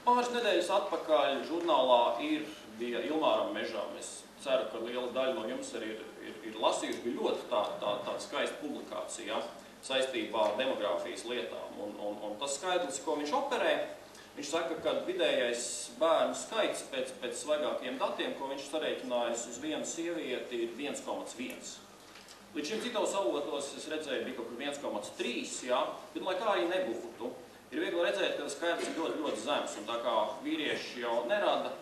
Pāris nedēļas atpakaļ žurnālā bija Ilmāram Mežam. Es ceru, ka liela daļa no jums arī ir lasījuši. Bija ļoti tāda skaista publikācija saistībā ar demogrāfijas lietām. Un tas skaidrs, ko viņš operē, viņš saka, ka vidējais bērnu skaits pēc svaigākiem datiem, ko viņš sarēķinājis uz vienu sievieti, ir 1,1. Līdz šim citos avotos es redzēju, bija kaut kur 1,3, jā, bet lai kā arī nebūtu, ir viegli redzēt, ka tas skaidrs ir ļoti, ļoti zems, un tā kā vīrieši jau nerada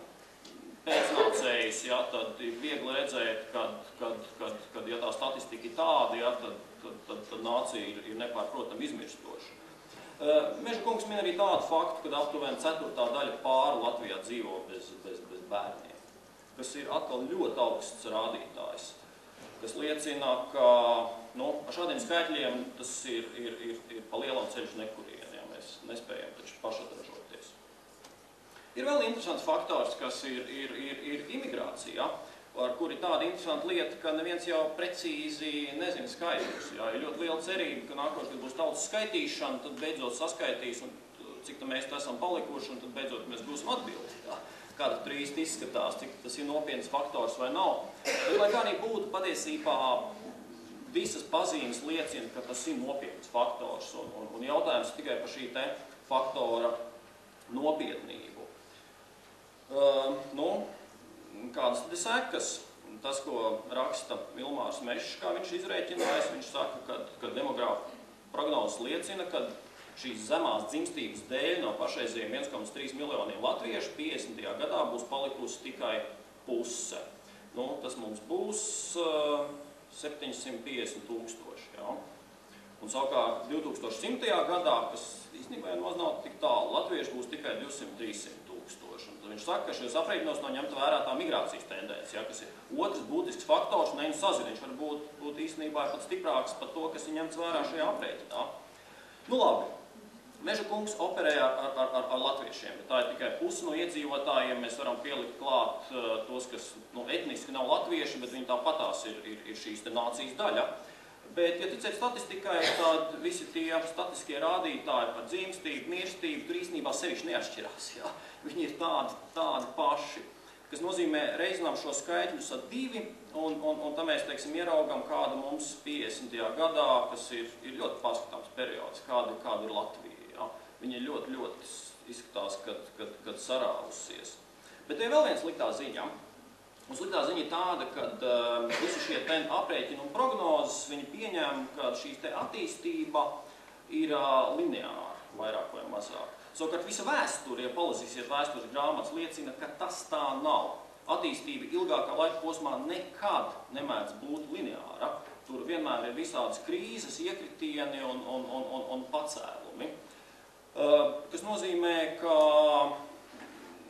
pēcnācējus, jā, tad ir viegli redzēt, kad ja tā statistika ir tāda, jā, tad nācija ir nepārprotami izmirstoša. Meža kungs min arī tādu faktu, ka aptuveni 1/4 daļa pāru Latvijā dzīvo bez bērniem, kas ir atkal ļoti augsts rādītājs, kas liecina, ka ar šādiem skaitļiem tas ir pa lielam ceļš nekurien, ja mēs nespējam taču pašatražoties. Ir vēl interesants faktors, kas ir imigrācija, ar kur ir tāda interesanta lieta, ka neviens jau precīzi nezina skaidrus. Ir ļoti liela cerība, ka nākošais, kad būs tautas skaitīšana, tad beidzot saskaitīs, un cik mēs esam palikuši, un tad beidzot mēs būsim atbildi. Kā tur īsti izskatās, cik tas ir nopietns faktors vai nav. Bet, lai kā arī būtu, patiesībā visas pazīmes liecina, ka tas ir nopietns faktors, un jautājums tikai par šī te faktora nopietnību. Kādas tad ir sekas? Tas, ko raksta Ilmārs Mešs, kā viņš izrēķinājis, viņš saka, ka demogrāfa prognozes liecina, ka šīs zemās dzimstības dēļ no pašreizējiem 1,3 miljoniem latviešu 50. gadā būs palikusi tikai puse. Tas mums būs 750 000. Ja? Un savukārt 2100. gadā, kas īstenībā nemaz nav tik tālu, latviešu būs tikai 200–300 000. Un tad viņš saka, ka šajos aprēķinos nav ņemta vērā tā migrācijas tendence, ja? Kas ir otrs būtisks faktors, un neņu saziņš var būt īstenībā pat stiprāks par to, kas ir ņemts vērā šajā aprēķinā. Labi. Meža kungs operē ar latviešiem, bet tā ir tikai puse no iedzīvotājiem. Mēs varam pielikt klāt tos, kas etniski nav latvieši, bet viņi tāpatās ir šīs te nācijas daļa. Bet, ja ticēt statistikai, tad visi tie statistiskie rādītāji par dzimstību, mirstību, tur īstenībā sevišķi neatšķirās. Ja? Viņi ir tādi paši, kas nozīmē reizinām šo skaitļus ar 2, un tā mēs, teiksim, ieraugam, kāda mums 50. gadā, kas ir ļoti paskatāms periods, kāda ir Latvija. Ja? Viņi ir ļoti izskatās, kad sarāvusies. Bet te ir vēl viens sliktā ziņa. Un sliktā ziņa ir tāda, ka visi šie aprēķini un prognozes, viņi pieņem, ka šī attīstība ir lineāra, vairāk vai mazāk. Savukārt visa vēsture, ja palasīsiet vēstures grāmatas, liecina, ka tas tā nav. Attīstība ilgākā laika posmā nekad nemēdz būt lineāra. Tur vienmēr ir visādas krīzes, iekritieni un pacēlumi. Kas nozīmē, ka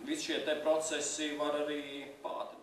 visi šie procesi var arī pātrināt.